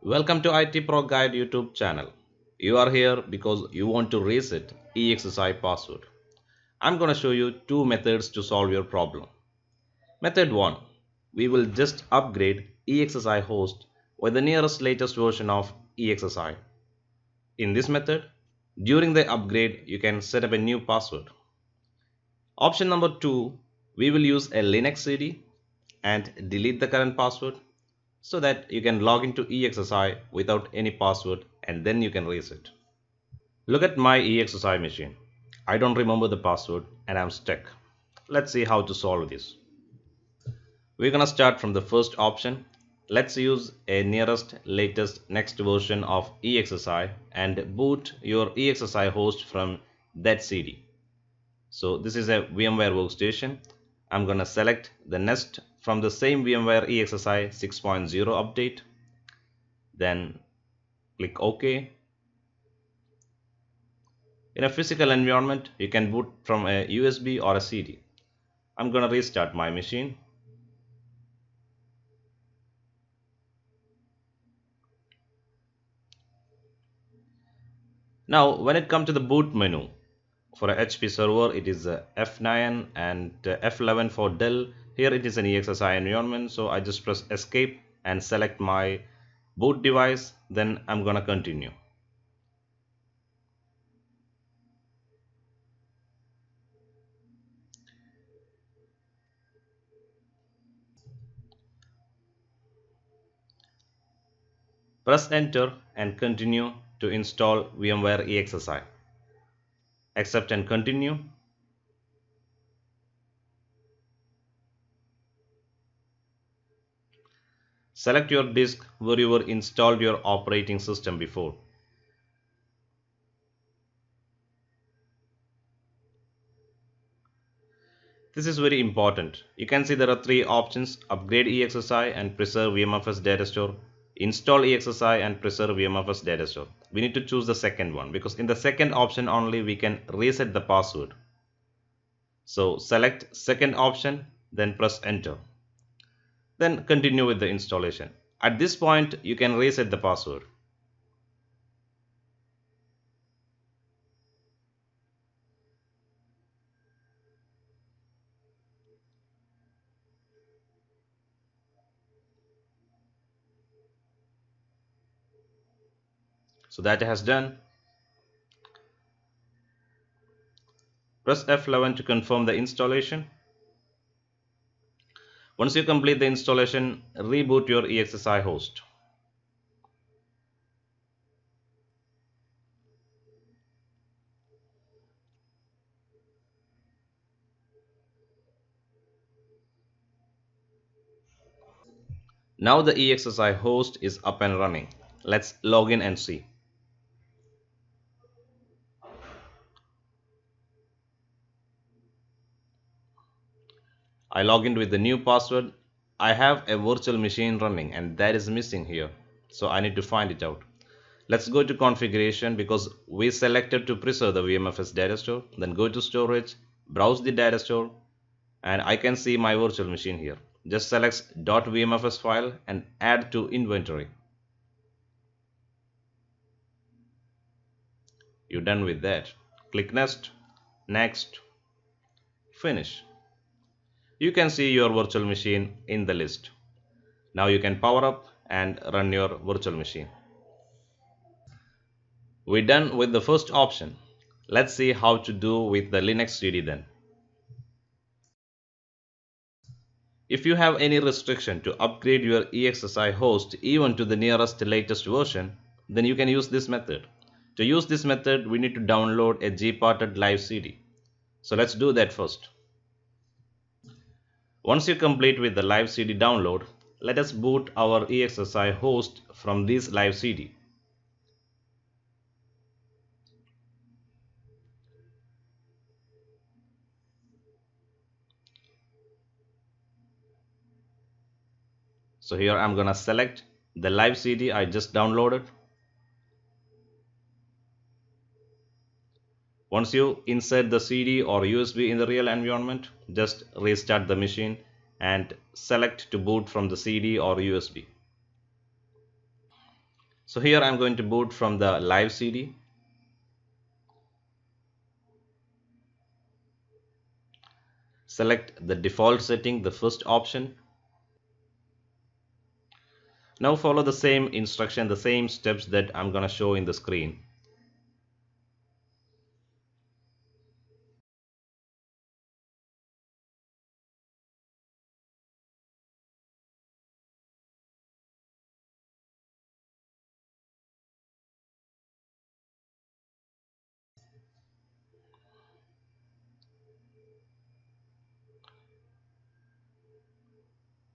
Welcome to IT Pro Guide YouTube channel. You are here because you want to reset ESXi password. I'm going to show you two methods to solve your problem. Method 1. We will just upgrade ESXi host with the nearest latest version of ESXi. In this method, during the upgrade, you can set up a new password. Option number 2, we will use a Linux CD and delete the current password so that you can log into ESXi without any password and then you can reset. Look at my ESXi machine. I don't remember the password and I'm stuck. Let's see how to solve this. We're gonna start from the first option. Let's use a nearest latest next version of ESXi and boot your ESXi host from that CD. So this is a VMware workstation. I'm gonna select the nest from the same VMware ESXi 6.0 update. Then click OK. In a physical environment, you can boot from a USB or a CD. I'm gonna restart my machine. Now, when it comes to the boot menu, for a HP server, it is F9 and F11 for Dell. Here it is an ESXi environment, so I just press escape and select my boot device. Then I'm gonna continue. Press enter and continue to install VMware ESXi. Accept and continue. Select your disk where you were installed your operating system before. This is very important. You can see there are three options: upgrade ESXi and preserve VMFS data store, install ESXi and preserve VMFS data store. We need to choose the second one because in the second option only we can reset the password. So select second option, then press enter. Then continue with the installation. At this point you can reset the password. So that has done. Press F11 to confirm the installation. Once you complete the installation, reboot your ESXi host. Now the ESXi host is up and running. Let's log in and see. I log in with the new password. I have a virtual machine running and that is missing here. So I need to find it out. Let's go to configuration because we selected to preserve the VMFS data store. Then go to storage, browse the data store, and I can see my virtual machine here. Just select .vmfs file and add to inventory. You're done with that. Click next, finish. You can see your virtual machine in the list. Now you can power up and run your virtual machine. We're done with the first option. Let's see how to do with the Linux CD then. If you have any restriction to upgrade your ESXi host even to the nearest latest version, then you can use this method. To use this method, we need to download a gparted live CD. So let's do that first. Once you complete with the live CD download, let us boot our ESXi host from this live CD. So here I'm gonna select the live CD I just downloaded. Once you insert the CD or USB in the real environment, just restart the machine and select to boot from the CD or USB. So here I'm going to boot from the live CD. Select the default setting, the first option. Now follow the same instruction, the same steps that I'm gonna show in the screen.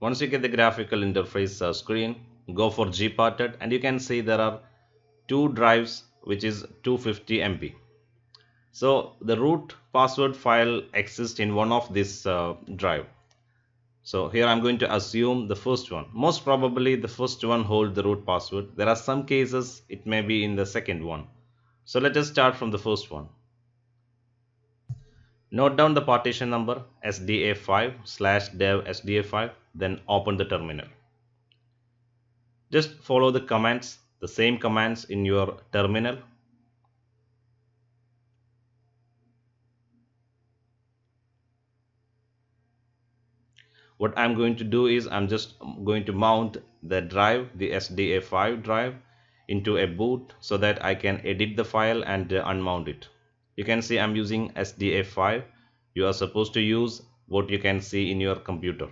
Once you get the graphical interface screen, go for gparted and you can see there are two drives which is 250 MB. So the root password file exists in one of this drive. So here I'm going to assume the first one. Most probably the first one holds the root password. There are some cases it may be in the second one. So let us start from the first one. Note down the partition number sda5/dev sda5, then open the terminal. Just follow the commands, the same commands in your terminal. What I'm going to do is I'm just going to mount the drive, the SDA5 drive, into a boot so that I can edit the file and unmount it. You can see I'm using SDA5. You are supposed to use what you can see in your computer.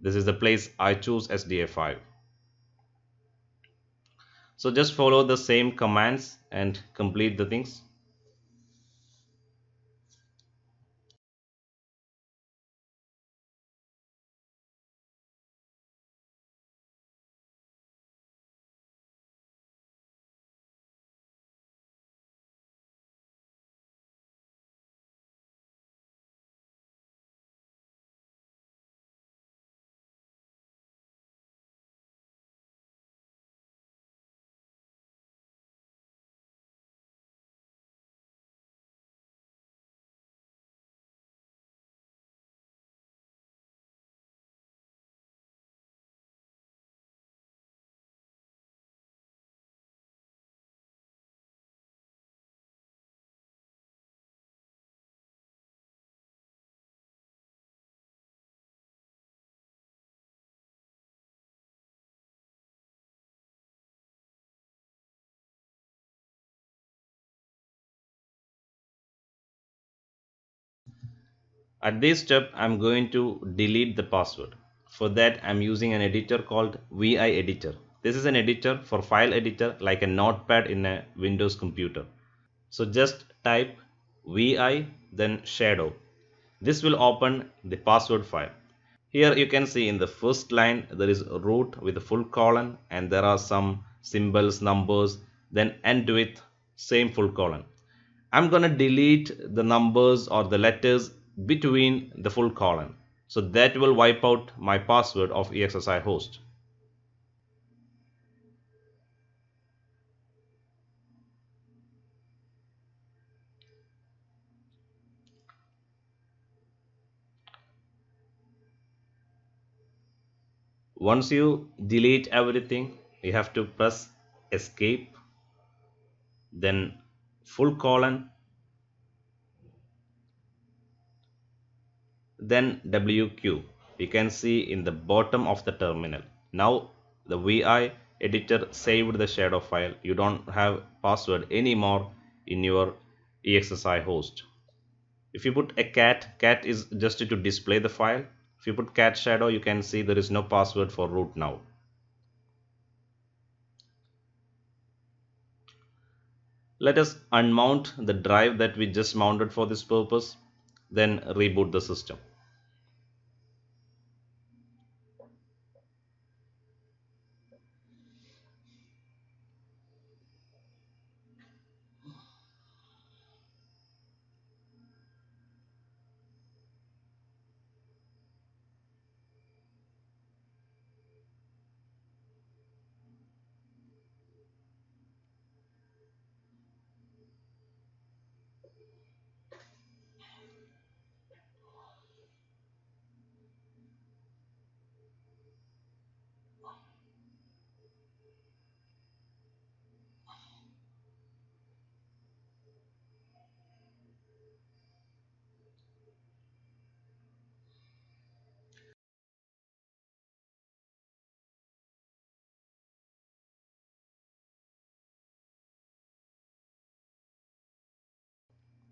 This is the place I choose SDA5. So just follow the same commands and complete the things. At this step, I'm going to delete the password. For that, I'm using an editor called Vi editor. This is an editor for file editor like a notepad in a Windows computer. So just type Vi then shadow. This will open the password file. Here you can see in the first line there is root with a full colon and there are some symbols, numbers, then end with same full colon. I'm gonna delete the numbers or the letters between the full colon. So that will wipe out my password of ESXi host. Once you delete everything, you have to press escape, then full colon, then WQ. You can see in the bottom of the terminal. Now the VI editor saved the shadow file. You don't have password anymore in your ESXi host. If you put a cat is just to display the file. If you put cat shadow, you can see there is no password for root now. Let us unmount the drive that we just mounted for this purpose, then reboot the system.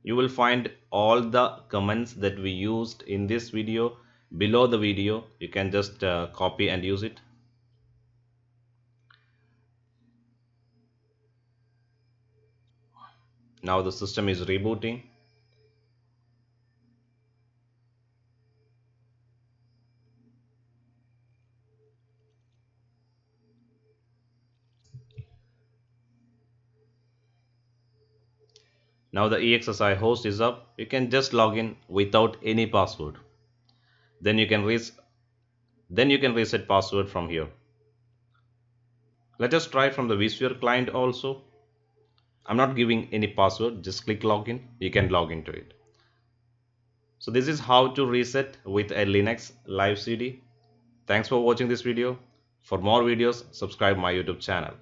You will find all the comments that we used in this video below the video. You can just copy and use it. Now the system is rebooting. Now the ESXi host is up. You can just log in without any password. Then you can reset password from here. Let us try from the vSphere client also. I'm not giving any password, just click login. You can log into it. So this is how to reset with a Linux live CD. Thanks for watching this video. For more videos, subscribe my YouTube channel.